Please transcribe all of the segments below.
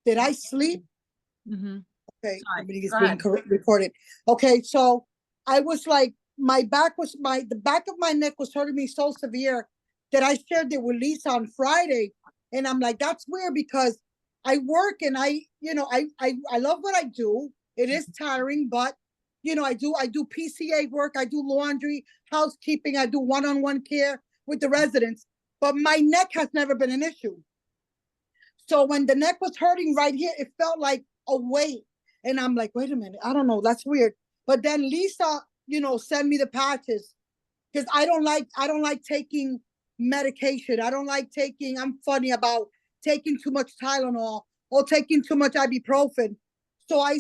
Did I sleep? Mm-hmm. Okay, Sorry. everything is Go being ahead. recorded. Okay, so I was like, the back of my neck was hurting me so severe that I shared it with Lisa on Friday, and I'm like, that's weird because I work and I love what I do. It is tiring, but I do PCA work, I do laundry, housekeeping, I do one-on-one care with the residents, but my neck has never been an issue. So when the neck was hurting right here, it felt like a weight. And I'm like, wait a minute, I don't know, that's weird. But then Lisa, sent me the patches because I don't like taking medication. I don't like taking, I'm funny about taking too much Tylenol or taking too much ibuprofen. So I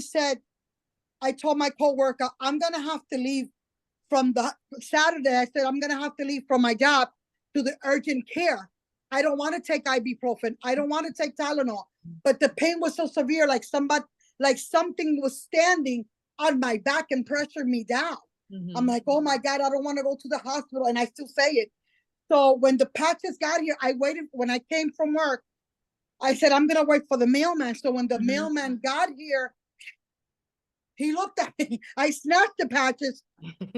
told my coworker, I'm gonna have to leave from the Saturday. I said, I'm gonna have to leave from my job to the urgent care. I don't want to take ibuprofen. I don't want to take Tylenol. But the pain was so severe, like something was standing on my back and pressured me down. Mm-hmm. I'm like, oh my God, I don't want to go to the hospital. And I still say it. So when the patches got here, I waited. When I came from work, I said, I'm going to wait for the mailman. So when the mailman got here, he looked at me. I snatched the patches.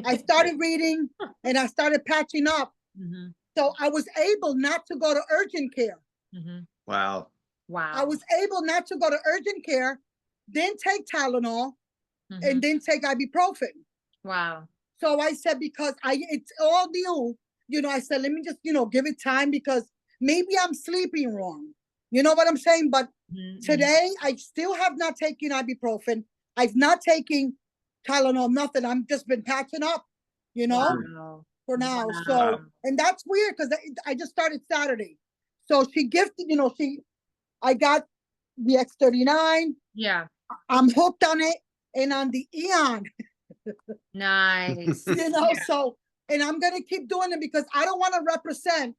I started reading and I started patching up. Mm-hmm. So I was able not to go to urgent care. Mm-hmm. Wow. I was able not to go to urgent care, then take Tylenol, and then take ibuprofen. Wow. So I said, because it's all new, I said, let me just, give it time because maybe I'm sleeping wrong. You know what I'm saying? But today I still have not taken ibuprofen. I've not taken Tylenol, nothing. I'm just been patching up, Wow. for now. Wow. So, and that's weird because I just started Saturday. So she gifted, I got the X39. Yeah. I'm hooked on it and on the Eon. Nice. So, and I'm going to keep doing it because I don't want to represent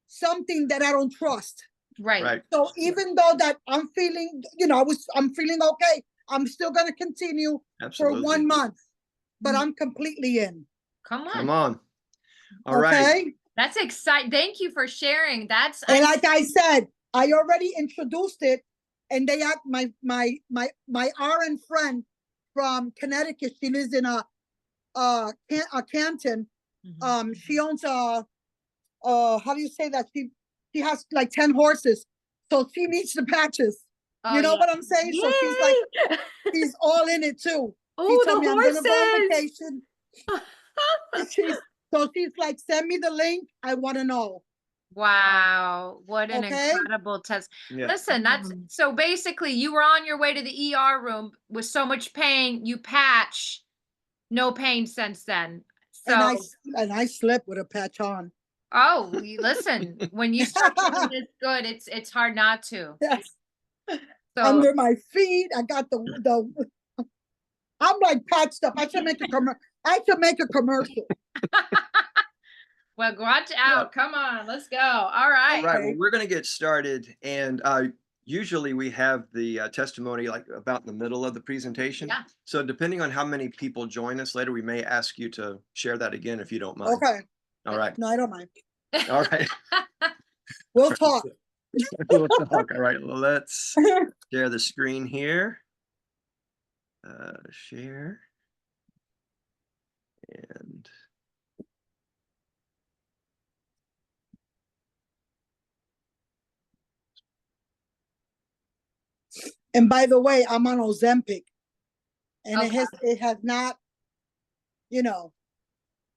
something that I don't trust. Right. So even though that I'm feeling, I'm feeling okay, I'm still going to continue for 1 month, but I'm completely in. Come Come on. All okay? right. That's exciting. Thank you for sharing. And like I said, I already introduced it, and they asked my RN friend from Connecticut. She lives in Canton. She owns how do you say that? She has like 10 horses, so she needs the patches. You know what I'm saying? Yay! So she's like, she's all in it too. Oh, she told me horses! I'm gonna go on vacation. She's like, send me the link. I want to know. Wow, what an incredible test. Yeah. Listen, that's so basically you were on your way to the ER room with so much pain, you patch, no pain since then. So And I slept with a patch on. oh, listen, when you start doing this good, it's hard not to. Yes. So Under my feet, I got the I'm like patched up. I should make a commercial. well, watch out. Come on, let's go. All right. All right. Well, we're going to get started. And usually we have the testimony like about in the middle of the presentation. Yeah. So depending on how many people join us later, we may ask you to share that again if you don't mind. Okay. All right. No, I don't mind. All right. We'll talk. We'll talk. All right. Well, let's share the screen here. Share. And by the way, I'm on Ozempic, and it has not,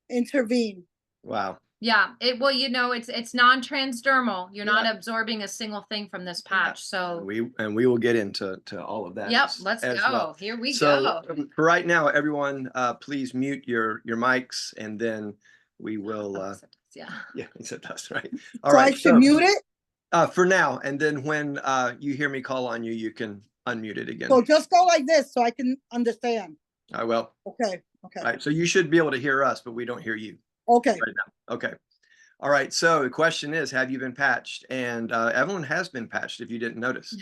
intervened. wow. Yeah, it's non-transdermal. You're not absorbing a single thing from this patch. So we will get into all of that. Yep, let's go. Well. Here we go. go. For right now, everyone, please mute your mics, and then we will. Yeah, except us, right? All right. I should mute it. For now, and then when you hear me call on you, you can unmute it again. So just go like this so I can understand. I will. Okay. All right. So you should be able to hear us, but we don't hear you. Okay. Right now. Okay. All right. So the question is, have you been patched? And Evelyn has been patched, if you didn't notice.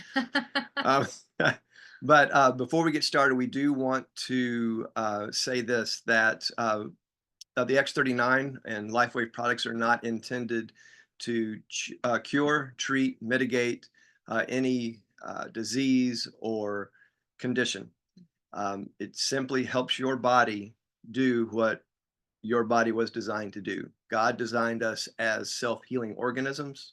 But before we get started, we do want to say this, that the X39 and LifeWave products are not intended to cure, treat, mitigate any disease or condition. It simply helps your body do what your body was designed to do. God designed us as self-healing organisms,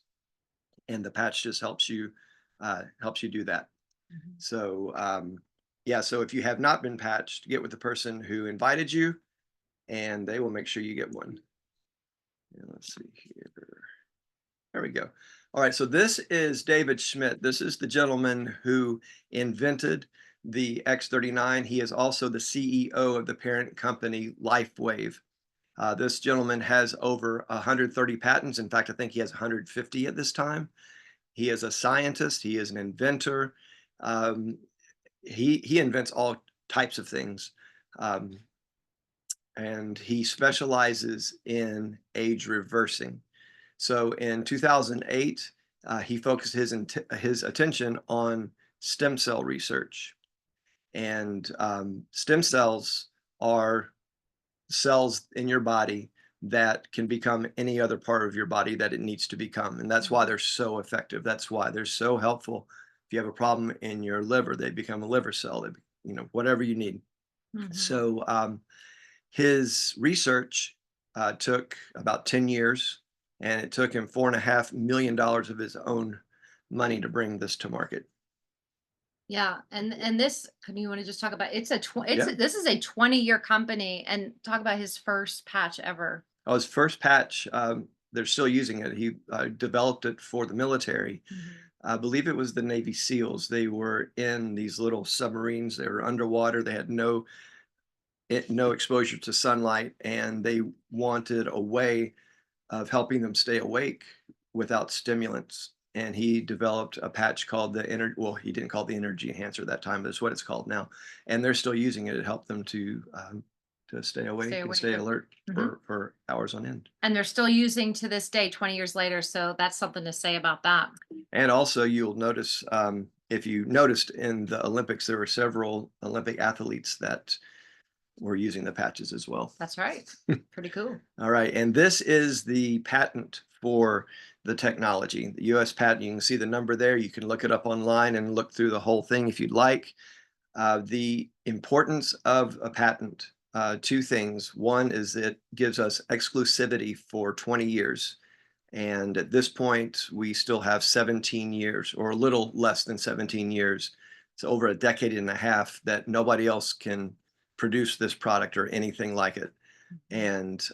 and the patch just helps you do that. Mhm. So yeah, so if you have not been patched, get with the person who invited you, and they will make sure you get one. And let's see here. There we go. All right, so this is David Schmidt. This is the gentleman who invented the X39. He is also the CEO of the parent company LifeWave. This gentleman has over 130 patents. In fact, I think he has 150 at this time. He is a scientist. He is an inventor. Um, he invents all types of things. And he specializes in age reversing. So in 2008, he focused his attention on stem cell research. And stem cells are cells in your body that can become any other part of your body that it needs to become. And that's why they're so effective. That's why they're so helpful. If you have a problem in your liver, they become a liver cell, they, whatever you need. Mhm. So his research took about 10 years, and it took him $4.5 million of his own money to bring this to market. Yeah, and this, can you want to just talk about, Yeah. this is a 20-year company, and talk about his first patch ever. Oh, his first patch, they're still using it. He developed it for the military. I believe it was the Navy SEALs. They were in these little submarines. They were underwater. They had no exposure to sunlight, and they wanted a way of helping them stay awake without stimulants. And he developed a patch called well, he didn't call it the energy enhancer that time, but it's what it's called now. And they're still using it. It helped them to stay awake and stay alert for hours on end. And they're still using to this day, 20 years later. So that's something to say about that. And also you'll notice, if you noticed in the Olympics, there were several Olympic athletes that were using the patches as well. That's right. Pretty cool. All right, and this is the patent for the technology, the US patent. You can see the number there. You can look it up online and look through the whole thing if you'd like. The importance of a patent, two things. One is it gives us exclusivity for 20 years. And at this point, we still have 17 years, or a little less than 17 years. It's over a decade and a half that nobody else can produce this product or anything like it. And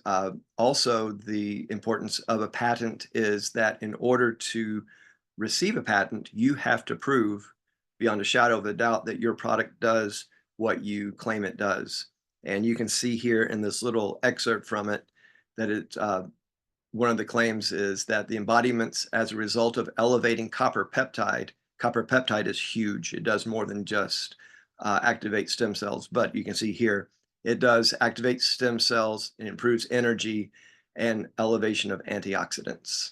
also the importance of a patent is that in order to receive a patent, you have to prove beyond a shadow of a doubt that your product does what you claim it does. And you can see here in this little excerpt from it that one of the claims is that the embodiments as a result of elevating copper peptide is huge. It does more than just activate stem cells, but you can see here, it does activate stem cells, it improves energy and elevation of antioxidants.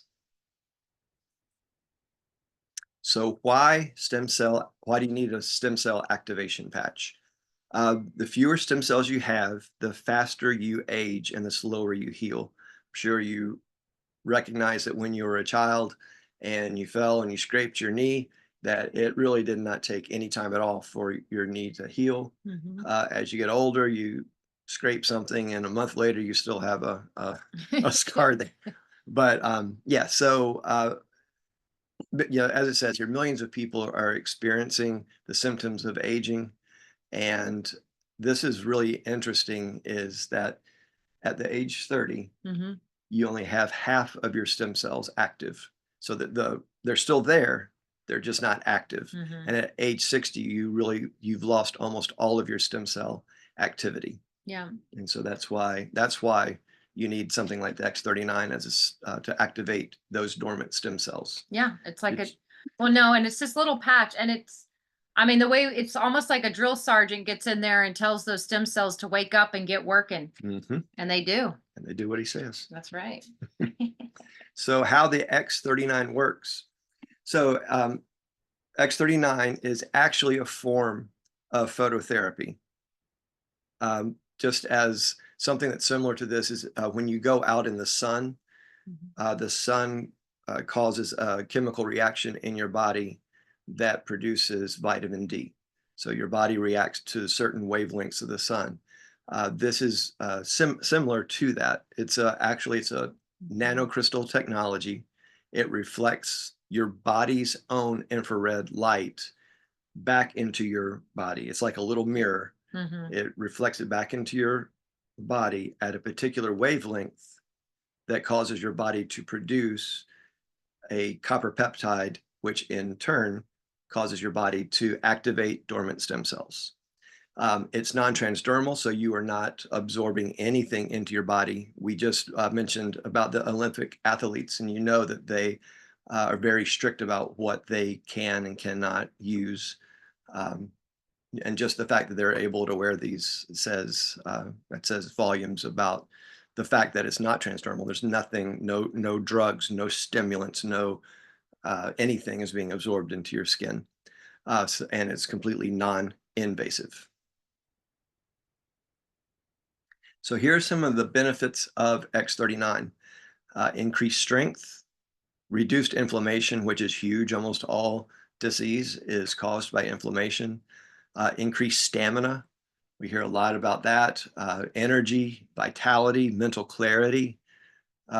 So why do you need a stem cell activation patch? The fewer stem cells you have, the faster you age and the slower you heal. I'm sure you recognize that when you were a child and you fell and you scraped your knee, that it really did not take any time at all for your knee to heal. As you get older, you scrape something, and a month later, you still have a scar there. But yeah, so but, as it says here, millions of people are experiencing the symptoms of aging, and this is really interesting. Is that at the age 30, you only have half of your stem cells active, so that they're still there, they're just not active. And at age 60, you've lost almost all of your stem cell activity. Yeah. And so that's why you need something like the X39 to activate those dormant stem cells. Yeah, it's like and it's this little patch, and the way it's almost like a drill sergeant gets in there and tells those stem cells to wake up and get working. And they do. And they do what he says. That's right. So how the X39 works. So X39 is actually a form of phototherapy. Just as something that's similar to this is when you go out in the sun causes a chemical reaction in your body that produces vitamin D. So your body reacts to certain wavelengths of the sun. This is similar to that. It's actually it's a nanocrystal technology. It reflects your body's own infrared light back into your body. It's like a little mirror. Mhm. It reflects it back into your body at a particular wavelength that causes your body to produce a copper peptide, which in turn causes your body to activate dormant stem cells. It's non-transdermal, so you are not absorbing anything into your body. We just mentioned about the Olympic athletes, and you know that they are very strict about what they can and cannot use. Um, and just the fact that they're able to wear these says that says volumes about the fact that it's not transdermal. There's nothing, no drugs, no stimulants, no anything is being absorbed into your skin, and it's completely non-invasive. So here are some of the benefits of X39. Increased strength, reduced inflammation, which is huge. Almost all disease is caused by inflammation. Increased stamina. We hear a lot about that. Energy, vitality, mental clarity,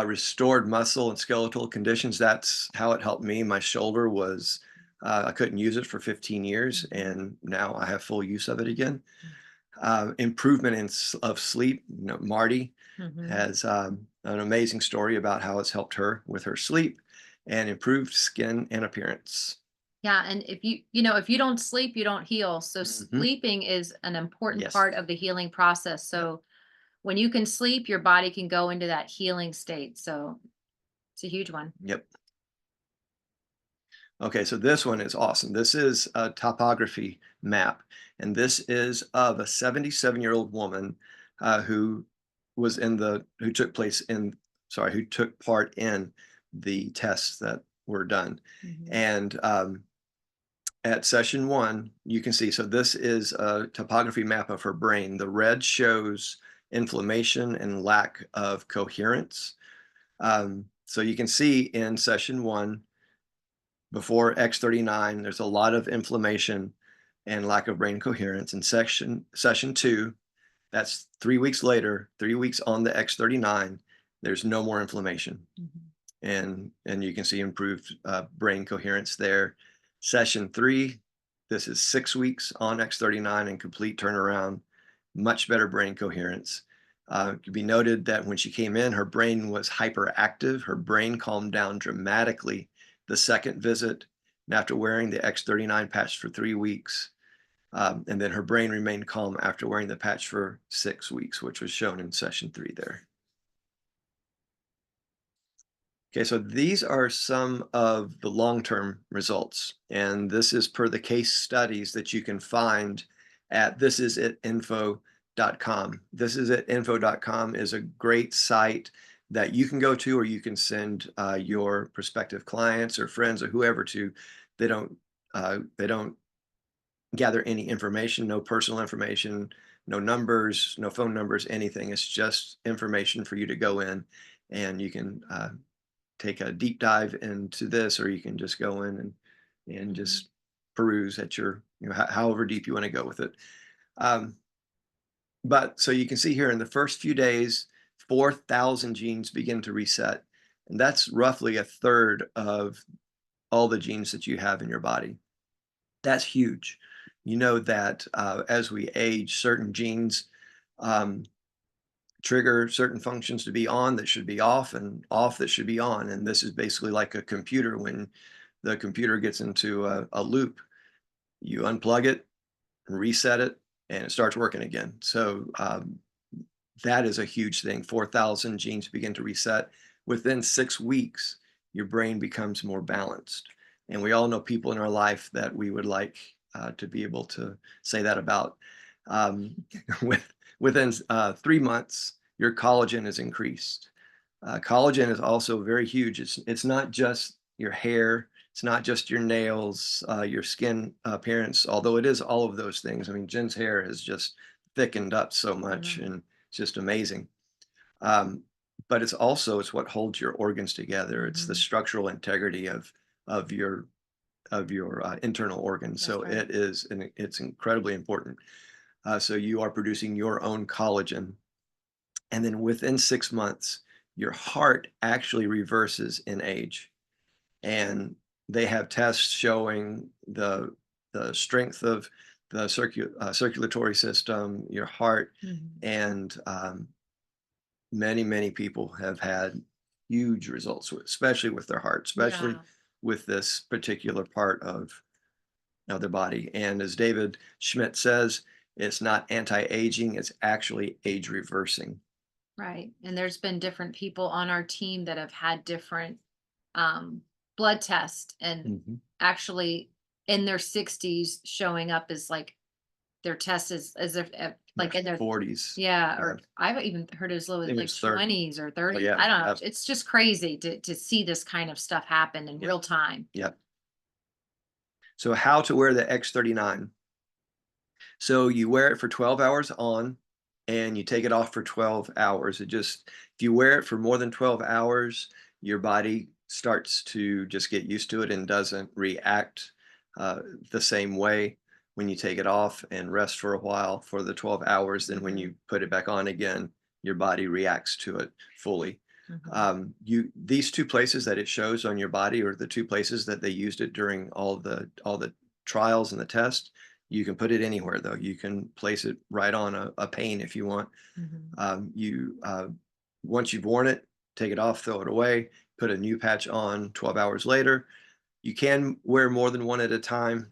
restored muscle and skeletal conditions. That's how it helped me. My shoulder was, I couldn't use it for 15 years, and now I have full use of it again. Improvement of sleep. You know, Marty Mhm. has an amazing story about how it's helped her with her sleep and improved skin and appearance. Yeah, and if you don't sleep, you don't heal. So Mhm. sleeping is an important Yes. part of the healing process. So when you can sleep, your body can go into that healing state. So it's a huge one. Yep. Okay, so this one is awesome. This is a topography map, and this is of a 77-year-old woman who was who took place in, sorry, who took part in the tests that were done. Mhm. And at session 1, you can see, so this is a topography map of her brain. The red shows inflammation and lack of coherence. So you can see in session 1, before X39, there's a lot of inflammation and lack of brain coherence. In session 2, that's 3 weeks later, 3 weeks on the X39, there's no more inflammation. Mhm. And you can see improved brain coherence there. Session 3, this is 6 weeks on X39 and complete turnaround, much better brain coherence. It could be noted that when she came in, her brain was hyperactive. Her brain calmed down dramatically the second visit, and after wearing the X39 patch for 3 weeks. And then her brain remained calm after wearing the patch for 6 weeks, which was shown in session 3 there. Okay, so these are some of the long-term results, and this is per the case studies that you can find at thisitinfo.com. Thisitinfo.com is a great site that you can go to, or you can send your prospective clients or friends or whoever to. They don't gather any information, no personal information, no numbers, no phone numbers, anything. It's just information for you to go in, and you can take a deep dive into this, or you can just go in and just peruse at your, however deep you want to go with it. But so you can see here in the first few days, 4,000 genes begin to reset. And that's roughly a third of all the genes that you have in your body. That's huge. You know that as we age, certain genes um, trigger certain functions to be on that should be off, and off that should be on. And this is basically like a computer. When the computer gets into a loop, you unplug it, reset it, and it starts working again. So that is a huge thing. 4,000 genes begin to reset. Within 6 weeks, your brain becomes more balanced. And we all know people in our life that we would like to be able to say that about. Um, within 3 months, your collagen is increased. Collagen is also very huge. It's not just your hair, it's not just your nails, your skin appearance, although it is all of those things. I mean, Jen's hair has just thickened up so much, and it's just amazing. Um, but it's what holds your organs together. It's the structural integrity of your internal organs. So right. it's incredibly important. So you are producing your own collagen. And then within 6 months, your heart actually reverses in age. And they have tests showing the strength of the circulatory system, your heart, and many people have had huge results, especially with their heart, especially Yeah. with this particular part of their body. And as David Schmidt says, it's not anti-aging, it's actually age reversing. Right. And there's been different people on our team that have had different blood tests and actually in their 60s showing up as like their test is as if like in their 40s. yeah, or I've even heard as low as think like it's 30. 20s or 30s. yeah, I don't know. It's just crazy to see this kind of stuff happen in real time. Yep. So how to wear the X39. So you wear it for 12 hours on and you take it off for 12 hours. If you wear it for more than 12 hours, your body starts to just get used to it and doesn't react the same way when you take it off and rest for a while for the 12 hours. Then when you put it back on again, your body reacts to it fully. These two places that it shows on your body are the two places that they used it during all the trials and the tests. You can put it anywhere though. You can place it right on a pane if you want. Once you've worn it, take it off, throw it away, put a new patch on 12 hours later. You can wear more than one at a time.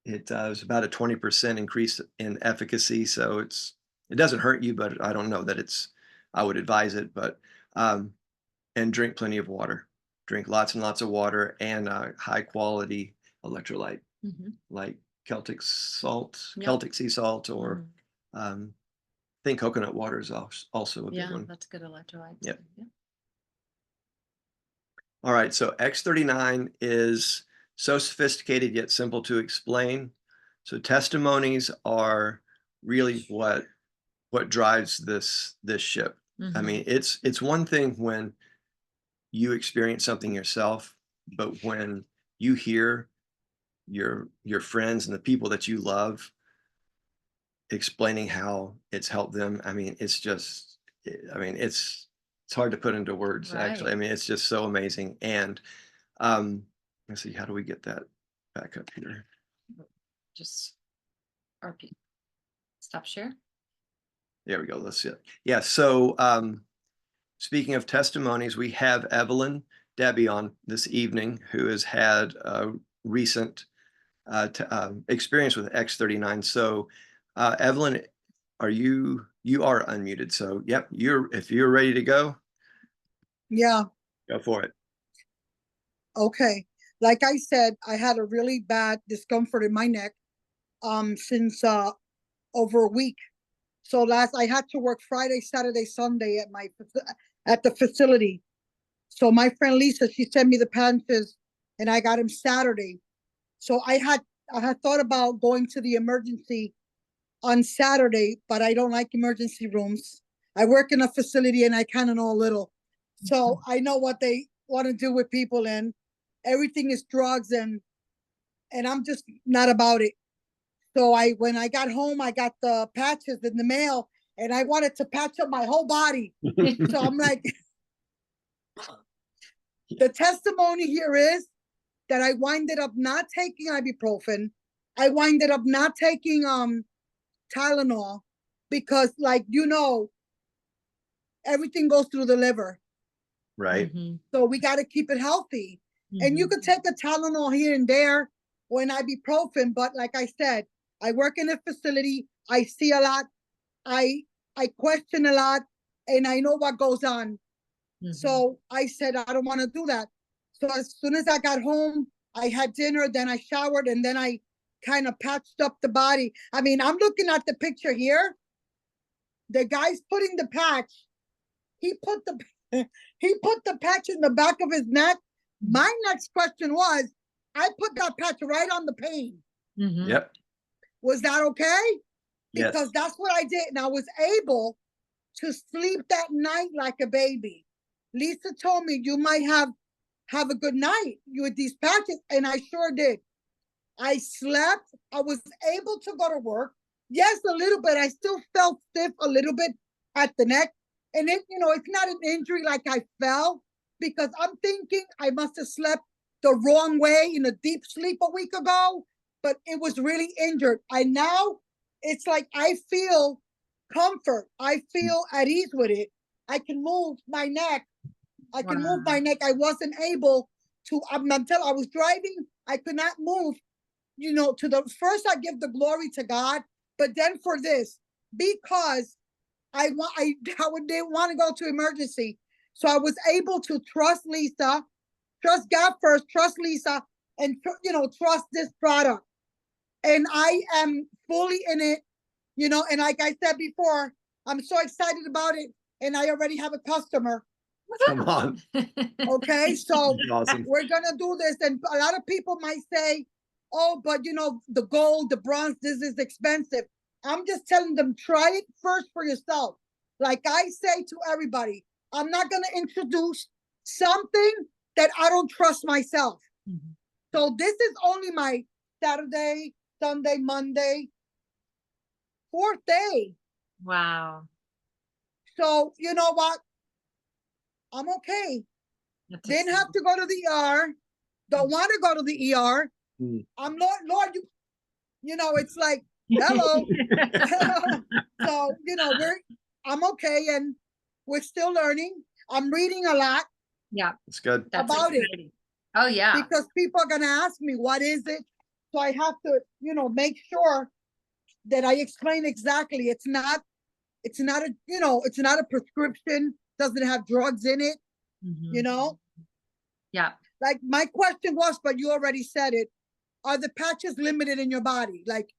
It was about a 20% increase in efficacy. So it doesn't hurt you, but I don't know that I would advise it, but, and drink plenty of water. Drink lots and lots of water and high quality electrolyte, like Celtic sea salt, or I think coconut water is also a big one. That's good electrolytes. Yep. All right, so X39 is so sophisticated yet simple to explain. So testimonies are really what drives this ship. I mean, it's one thing when you experience something yourself, but when you hear your friends and the people that you love explaining how it's helped them, I mean, it's hard to put into words, actually. I mean, it's just so amazing. And let's see, how do we get that back up here? Just RP. Stop share. There we go. Let's see it. Yeah. So speaking of testimonies, we have Evelyn Debbie on this evening, who has had a recent experience with X39. So Evelyn, you are unmuted. So yep, if you're ready to go. Yeah. Go for it. Okay. Like I said, I had a really bad discomfort in my neck since over a week. So I had to work Friday, Saturday, Sunday at the facility. So my friend Lisa, she sent me the patches and I got him Saturday. So I had thought about going to the emergency on Saturday, but I don't like emergency rooms. I work in a facility and I kind of know a little. So I know what they want to do with people, and everything is drugs, and I'm just not about it. So when I got home, I got the patches in the mail and I wanted to patch up my whole body. So I'm like, the testimony here is that I winded up not taking ibuprofen. I winded up not taking Tylenol because, like, everything goes through the liver. Right. So we got to keep it healthy. And you could take a Tylenol here and there or an ibuprofen, but like I said, I work in a facility. I see a lot. I question a lot, and I know what goes on. So I said, I don't want to do that. So as soon as I got home, I had dinner, then I showered, and then I kind of patched up the body. I mean, I'm looking at the picture here. The guy's putting the patch. He put the patch in the back of his neck. My next question was, I put that patch right on the pain. Yep. Was that okay? Because Yes. that's what I did. And I was able to sleep that night like a baby. Lisa told me you might have have a good night with these patches. And I sure did. I slept. I was able to go to work. Yes, a little bit. I still felt stiff a little bit at the neck. And it, it's not an injury like I fell, because I'm thinking I must have slept the wrong way in a deep sleep a week ago, but it was really injured. It's like I feel comfort. I feel at ease with it. I can move my neck. I can move my neck. I wasn't able to, until I was driving, I could not move, to the first. I give the glory to God, but then for this, because I didn't want to go to emergency. So I was able to trust Lisa, trust God first, trust Lisa, and, trust this product. And I am fully in it, and like I said before, I'm so excited about it. And I already have a customer. Come on. Okay, so Awesome. we're going to do this. And a lot of people might say, oh, but the gold, the bronze, this is expensive. I'm just telling them, try it first for yourself. Like I say to everybody, I'm not going to introduce something that I don't trust myself. Mm-hmm. So this is only my Saturday, Sunday, Monday, 4th day. Wow. So you know what? I'm okay. Didn't have to go to the ER. Don't want to go to the ER. I'm Lord, it's like, hello. So, I'm okay, and we're still learning. I'm reading a lot. Yeah. It's good. That's about exciting. it. Oh yeah. Because people are gonna ask me, what is it? So I have to, make sure that I explain exactly. It's not a prescription, doesn't have drugs in it, Yeah. Like my question was, but you already said it. Are the patches limited in your body? Like,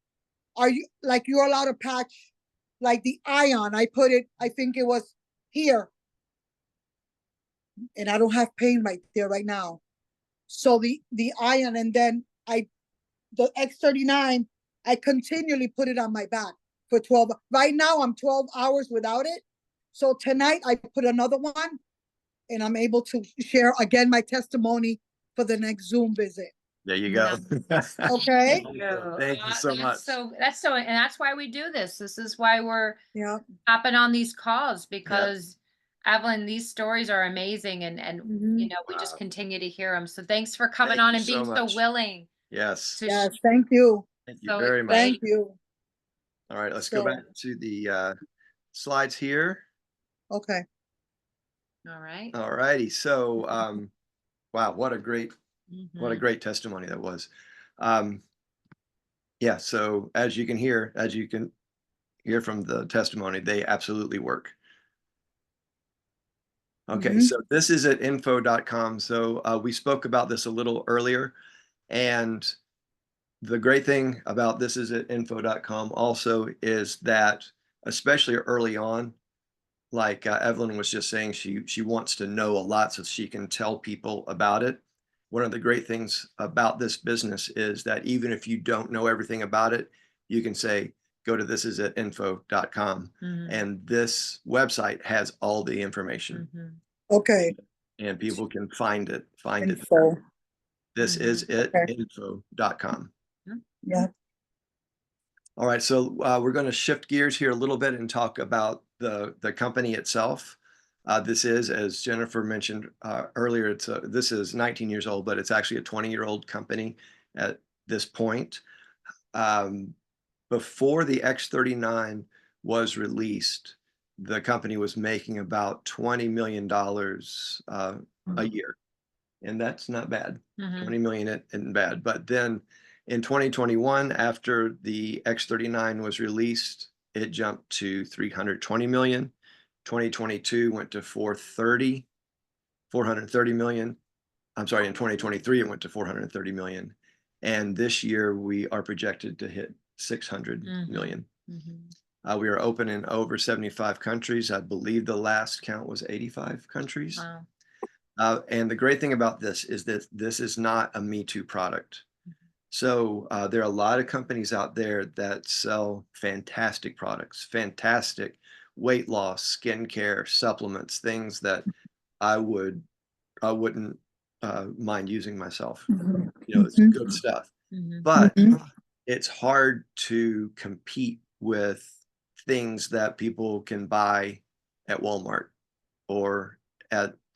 you're allowed to patch, like the ion? I put it, I think it was here. And I don't have pain right there right now. So the ion, and then the X39, I continually put it on my back for 12. Right now I'm 12 hours without it. So tonight I put another one, and I'm able to share again my testimony for the next Zoom visit. There you go. Okay. Thank you so much. And that's why we do this. This is why we're Yeah. hopping on these calls, because Evelyn, these stories are amazing, and we just continue to hear them. So thanks for coming on and being so willing. Yes. Yes. Thank you. Thank you very much. Thank you. All right, let's go back to the slides here. Okay. All right. All righty. So, wow, what a great testimony that was. Yeah. So as you can hear from the testimony, they absolutely work. Okay. So this is at info.com. So we spoke about this a little earlier, and the great thing about this is at info.com also is that, especially early on, like Evelyn was just saying, she wants to know a lot so she can tell people about it. One of the great things about this business is that even if you don't know everything about it, you can say, go to thisisatinfo.com, and this website has all the information. Okay. And people can find it. Info. This is it, info.com. Yeah. All right, so we're going to shift gears here a little bit and talk about the company itself. This is, as Jennifer mentioned earlier, this is 19 years old, but it's actually a 20-year-old company at this point. Before the X39 was released, the company was making about $20 million a year, and that's not bad. 20 million isn't bad, but then in 2021, after the X39 was released, it jumped to 320 million. 2022 went to 430 million. I'm sorry, in 2023, it went to 430 million. And this year we are projected to hit 600 million. We are open in over 75 countries. I believe the last count was 85 countries. Wow. And the great thing about this is that this is not a Me Too product. So there are a lot of companies out there that sell fantastic products, fantastic weight loss, skincare, supplements, things that I wouldn't mind using myself. Mhm. It's Mhm. good stuff. Mhm. But Mhm. it's hard to compete with things that people can buy at Walmart or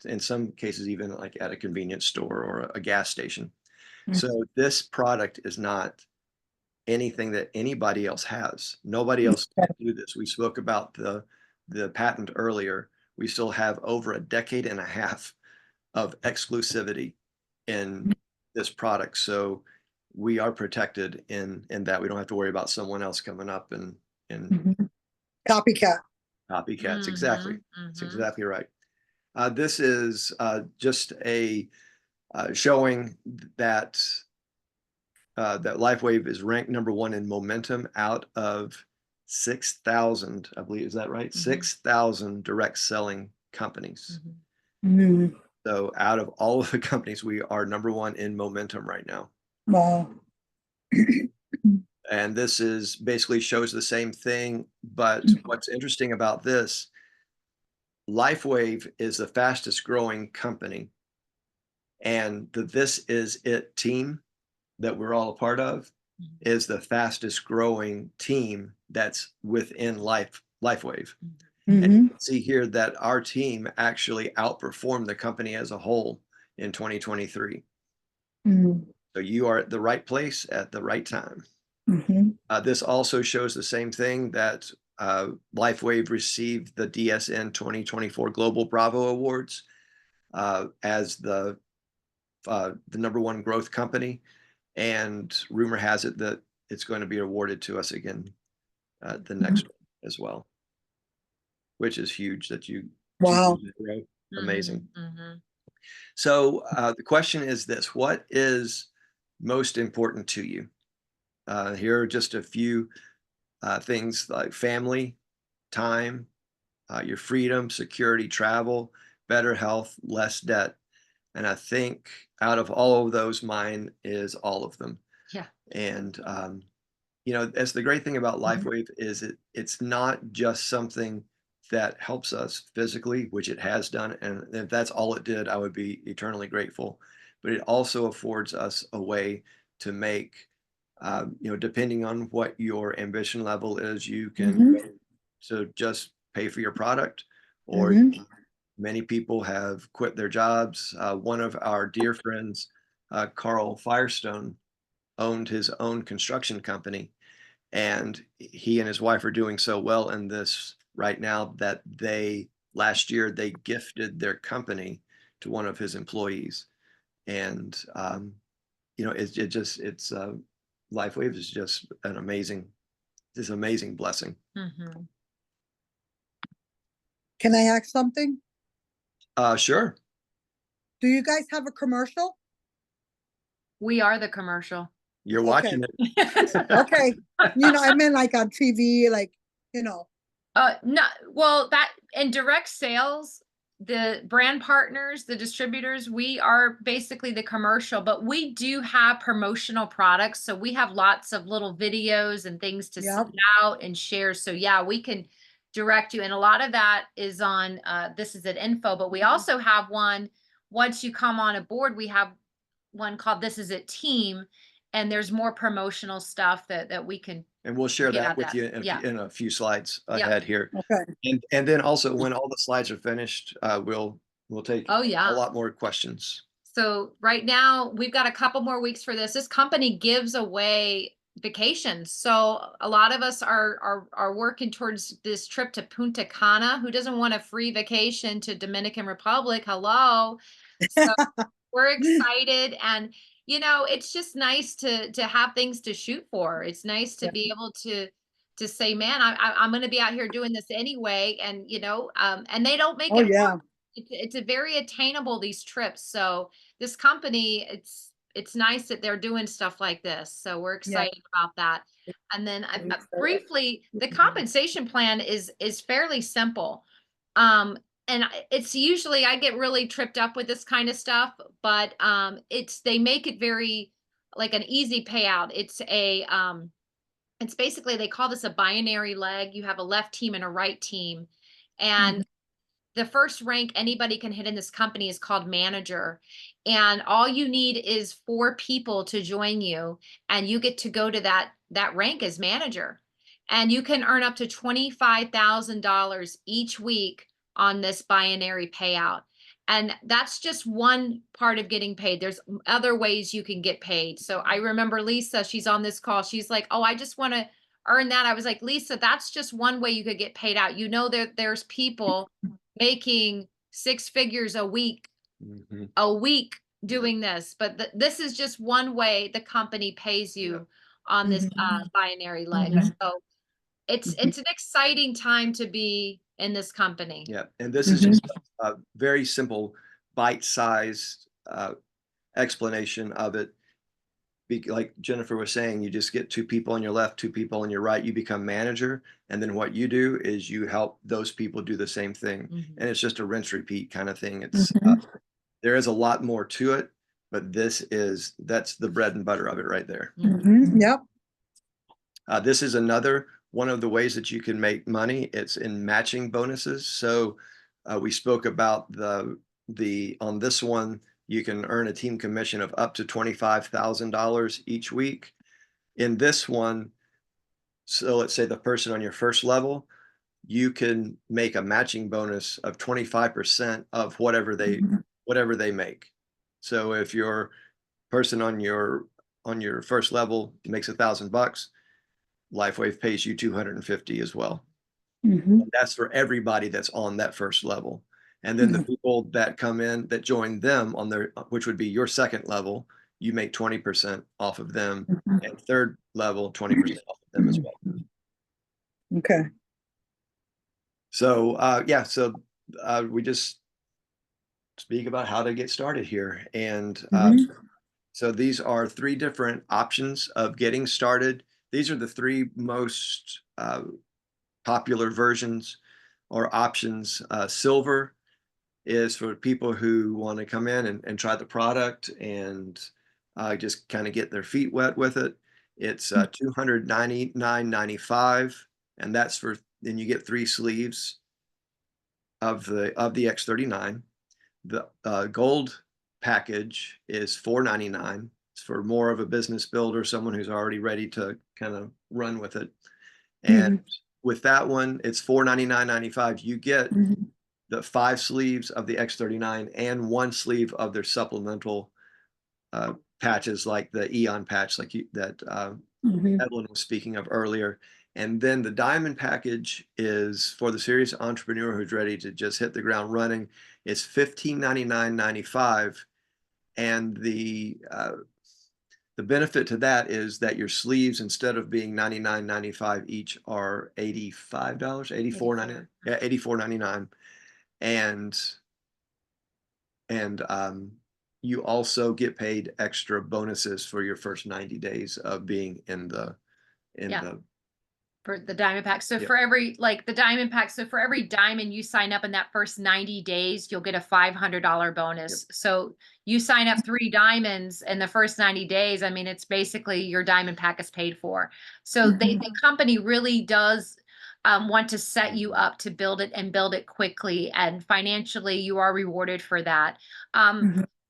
in some cases, even like at a convenience store or a gas station. So this product is not anything that anybody else has. Nobody else can do this. We spoke about the patent earlier. We still have over a decade and a half of exclusivity in this product. So we are protected in that. We don't have to worry about someone else coming up and Mhm. Copycat. copycats. Exactly. Mhm. That's Mhm. exactly right. This is just a showing that that LifeWave is ranked #1 in momentum out of 6,000, I believe. Is that right? Mhm. 6,000 direct selling companies. Mhm. Mhm. So out of all of the companies, we are #1 in momentum right now. Wow. And this is basically shows the same thing. But what's interesting about this, LifeWave is the fastest growing company. And the This Is It team that we're all a part of Mhm. is the fastest growing team that's within LifeWave. And you Mhm. can see here that our team actually outperformed the company as a whole in 2023. Mhm. So you are at the right place at the right time. Mhm. This also shows the same thing that LifeWave received the DSN 2024 Global Bravo Awards as the #1 growth company. And rumor has it that it's going to be awarded to us again the next one as well, which is huge that you 2 years Wow. in a row. Amazing. Mhm. Mhm. So the question is this: what is most important to you? Here are just a few things like family, time, your freedom, security, travel, better health, less debt. And I think out of all of those, mine is all of them. Yeah. And as the great thing about LifeWave is it's not just something that helps us physically, which it has done. And if that's all it did, I would be eternally grateful. But it also affords us a way to make, depending on what your ambition level is, you can Mhm. go to just pay for your product, or Mhm. many people have quit their jobs. One of our dear friends, Carl Firestone, owned his own construction company, and he and his wife are doing so well in this right now that last year they gifted their company to one of his employees. And it's LifeWave is just an amazing blessing. Mhm. Can I ask something? Sure. Do you guys have a commercial? We are the commercial. You're Okay. watching it. Okay. I meant like on TV, like, you know. No, well, that in direct sales, the brand partners, the distributors, we are basically the commercial, but we do have promotional products. So we have lots of little videos and things to Yep. send out and share. So yeah, we can direct you. And a lot of that is on This Is It info, but we also have one once you come on a board, we have one called This Is It team, and there's more promotional stuff that we can And we'll share get that out with that. you Yeah. in a few slides Yep. ahead here. Okay. And then also when all the slides are finished, we'll take Oh a yeah. lot more questions. So right now we've got a couple more weeks for this. This company gives away vacations. So a lot of us are working towards this trip to Punta Cana. Who doesn't want a free vacation to Dominican Republic? Hello. So we're excited, and it's just nice to have things to shoot for. It's nice to Yeah. be able to say, man, I'm going to be out here doing this anyway, and and they don't make Oh it yeah. it's a very attainable, these trips. So this company, it's nice that they're doing stuff like this. So we're Yeah. excited about that. And then It's, briefly, the compensation plan is fairly simple. And it's usually I get really tripped up with this kind of stuff, but they make it very like an easy payout. It's basically they call this a binary leg. You have a left team and a right team. And Mhm. the first rank anybody can hit in this company is called manager. And all you need is 4 people to join you, and you get to go to that rank as manager. And you can earn up to $25,000 each week on this binary payout. And that's just one part of getting paid. There's other ways you can get paid. So I remember Lisa, she's on this call. She's like, "Oh, I just want to earn that." I was like, "Lisa, that's just one way you could get paid out. You know that there's people making 6 figures a week doing this, but this is just one way the company pays you on this binary leg." So it's an exciting time to be in this company. Yeah, and this is just a very simple bite-sized explanation of it. Like Jennifer was saying, you just get 2 people on your left, 2 people on your right, you become manager, and then what you do is you help those people do the same thing. And it's just a rinse repeat kind of thing. It's there is a lot more to it, but that's the bread and butter of it right there. Yep. This is another one of the ways that you can make money. It's in matching bonuses. So we spoke about on this one, you can earn a team commission of up to $25,000 each week. In this one, so let's say the person on your first level, you can make a matching bonus of 25% of whatever they make. So if your person on your first level makes $1,000, LifeWave pays you 250 as well. That's for everybody that's on that first level. And then the people that come in that join them on which would be your second level, you make 20% off of them, and third level 20% off of them as well. Okay. So we just speak about how to get started here. And so these are 3 different options of getting started. These are the 3 most popular versions or options. Silver is for people who want to come in and try the product and just kind of get their feet wet with it. It's $299.95, and that's then you get 3 sleeves of the X39. The gold package is $499. It's for more of a business builder, someone who's already ready to kind of run with it. And with that one, it's $499.95. You get the 5 sleeves of the X39 and 1 sleeve of their supplemental patches, like the Eon patch, like Evelyn was speaking of earlier. And then the diamond package is for the serious entrepreneur who's ready to just hit the ground running. It's $1599.95, and the benefit to that is that your sleeves, instead of being $99.95 each, are $85, $84.99. Yeah, $84.99. And you also get paid extra bonuses for your first 90 days of being in the for the diamond pack. So for every, like the diamond pack, so for every diamond you sign up in that first 90 days, you'll get a $500 bonus. So you sign up 3 diamonds in the first 90 days. I mean, it's basically your diamond pack is paid for. So the company really does want to set you up to build it and build it quickly, and financially you are rewarded for that.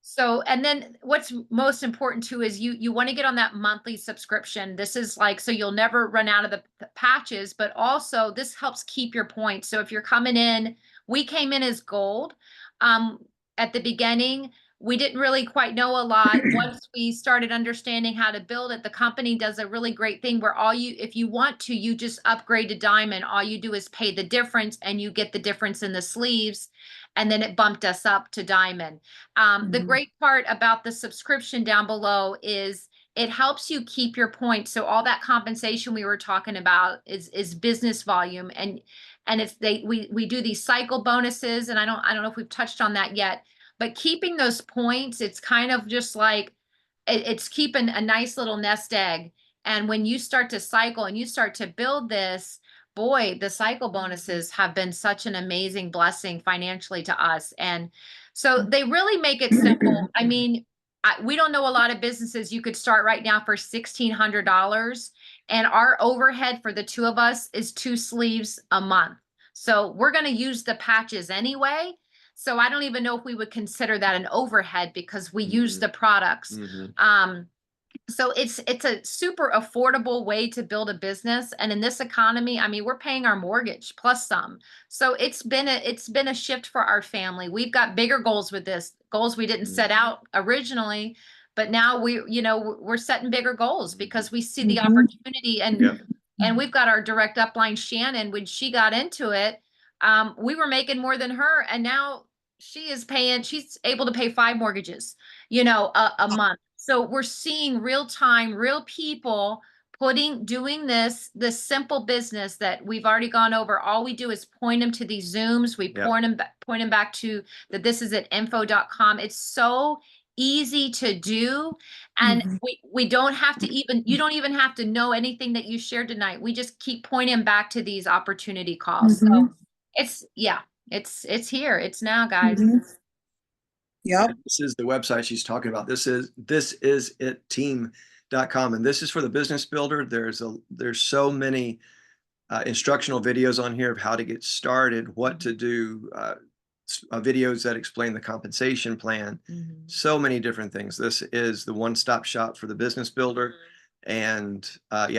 So, and then what's most important too is you want to get on that monthly subscription. This is like, so you'll never run out of the patches, but also this helps keep your points. So if you're coming in, we came in as gold. At the beginning, we didn't really quite know a lot. Once we started understanding how to build it, the company does a really great thing where if you want to, you just upgrade to diamond. All you do is pay the difference, and you get the difference in the sleeves. And then it bumped us up to diamond. The great part about the subscription down below is it helps you keep your points. So all that compensation we were talking about is business volume, and we do these cycle bonuses, and I don't know if we've touched on that yet, but keeping those points, it's kind of just like it's keeping a nice little nest egg. And when you start to cycle and you start to build this, boy, the cycle bonuses have been such an amazing blessing financially to us. And so they really make it simple. I mean, we don't know a lot of businesses. You could start right now for $1,600, and our overhead for the 2 of us is 2 sleeves a month. So we're going to use the patches anyway. So I don't even know if we would consider that an overhead because we use the products. So it's a super affordable way to build a business. And in this economy, I mean, we're paying our mortgage plus some. So it's been a shift for our family. We've got bigger goals with this, goals we didn't set out originally, but now we're setting bigger goals because we see the opportunity. And we've got our direct upline, Shannon. When she got into it, we were making more than her, and now she's able to pay 5 mortgages, a month. So we're seeing real time, real people doing this simple business that we've already gone over. All we do is point them to these Zooms. We point them back to that. This is at info.com. It's so easy to do. And we don't have to you don't even have to know anything that you shared tonight. We just keep pointing back to these opportunity calls. So it's here. It's now, guys. Yep. This is the website she's talking about. This is it team.com. And this is for the business builder. There's so many instructional videos on here of how to get started, what to do, videos that explain the compensation plan, so many different things. This is the one-stop shop for the business builder. And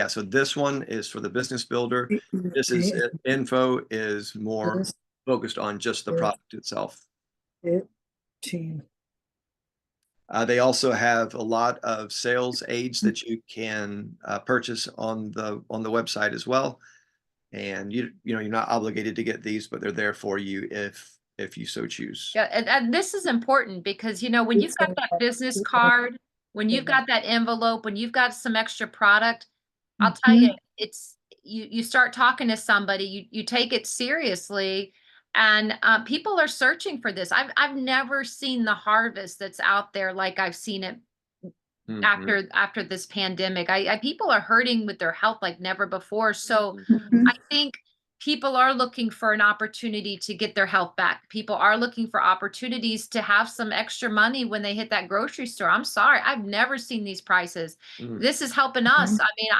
so this one is for the business builder. This is info is more focused on just the product itself. Team. They also have a lot of sales aids that you can purchase on the website as well. And you're not obligated to get these, but they're there for you if you so choose. Yeah, and this is important because when you've got that business card, when you've got that envelope, when you've got some extra product, I'll tell you, it's you start talking to somebody, you take it seriously, and people are searching for this. I've never seen the harvest that's out there like I've seen it after this pandemic. People are hurting with their health like never before. So I think people are looking for an opportunity to get their health back. People are looking for opportunities to have some extra money when they hit that grocery store. I'm sorry, I've never seen these prices. This is helping us. I mean,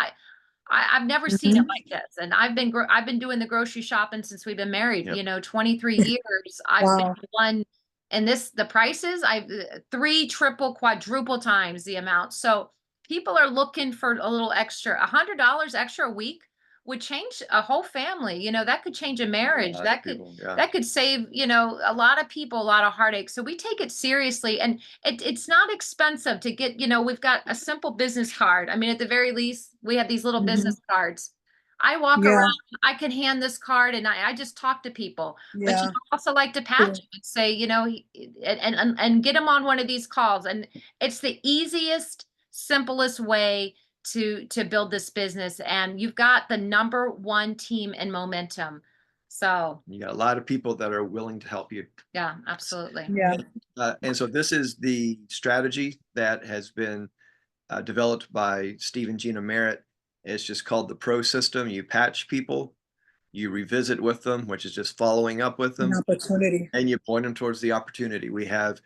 I've never seen it like this. And I've been doing the grocery shopping since we've been married, 23 years. I've been one, and the prices, I've 3, triple, quadruple times the amount. So people are looking for a little extra. $100 extra a week would change a whole family. That could change a marriage. That could save, a lot of people, a lot of heartache. So we take it seriously, and it's not expensive to get, we've got a simple business card. I mean, at the very least, we have these little business cards. I walk around, I can hand this card and I just talk to people, but you also like to patch them and say, and get them on one of these calls. And it's the easiest, simplest way to build this business. And you've got the #1 team in momentum. So you got a lot of people that are willing to help you. Yeah, absolutely. Yeah. And so this is the strategy that has been developed by Steve and Gina Merritt. It's just called the PRO system. You patch people, you revisit with them, which is just following up with them, opportunity, and you point them towards the opportunity. We have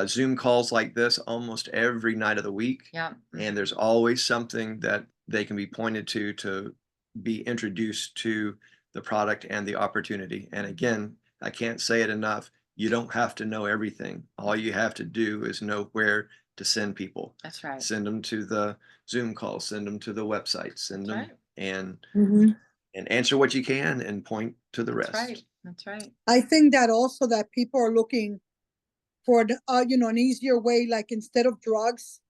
Zoom calls like this almost every night of the week. Yeah. And there's always something that they can be pointed to be introduced to the product and the opportunity. And again, I can't say it enough. You don't have to know everything. All you have to do is know where to send people. That's right. Send them to the Zoom call, send them to the website, send them and answer what you can and point to the rest. That's right. I think that also that people are looking for an easier way, like instead of drugs,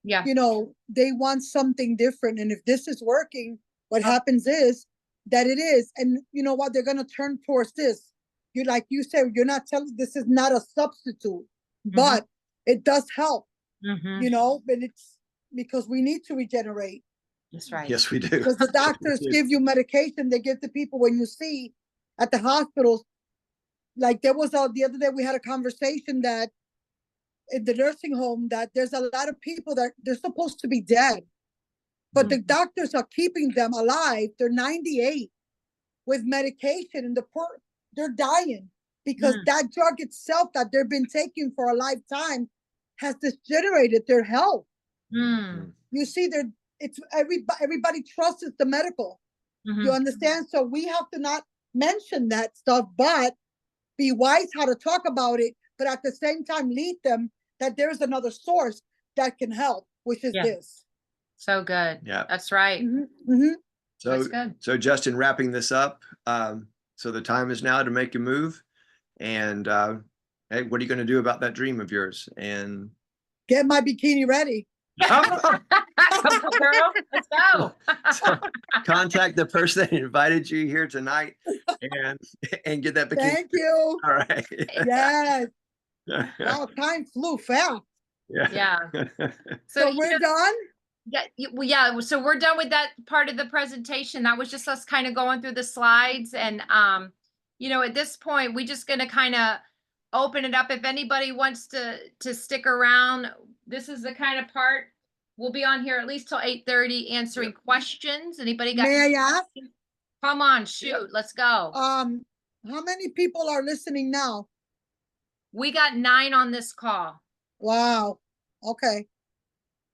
they want something different. And if this is working, what happens is that it is, and you know what, they're going to turn towards this. Like you said, you're not telling, this is not a substitute, but it does help, but it's because we need to regenerate. That's right. Yes, we do. Because the doctors give you medication they give to people when you see at the hospitals. Like there was the other day we had a conversation that in the nursing home that there's a lot of people that they're supposed to be dead, but the doctors are keeping them alive. They're 98 with medication, and they're dying because that drug itself that they've been taking for a lifetime has degenerated their health. You see, it's everybody trusts the medical. You understand? So we have to not mention that stuff, but be wise how to talk about it, but at the same time lead them that there's another source that can help, which is Yeah. this. So good. Yeah. That's right. So, That's good. so Justin, wrapping this up. So the time is now to make a move. And hey, what are you going to do about that dream of yours? And Get my bikini ready. Come on, girl. Let's go. so contact the person that invited you here tonight and get that bikini. Thank you. All right. Yes. Wow, time flew fast. Yeah. So you we're know, done? yeah, so we're done with that part of the presentation. That was just us kind of going through the slides. And, you know, at this point, we just going to kind of open it up. If anybody wants to stick around, this is the kind of part we'll be on here at least till 8:30 answering questions. Anybody got? May I ask? Come on, shoot, let's go. How many people are listening now? We got 9 on this call. Wow. Okay.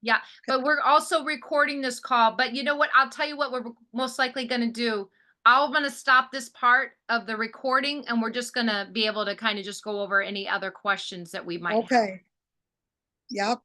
Yeah, but we're also recording this call. But you know what? I'll tell you what we're most likely going to do. I'm going to stop this part of the recording, and we're just going to be able to kind of just go over any other questions that we might have. Okay. Yep.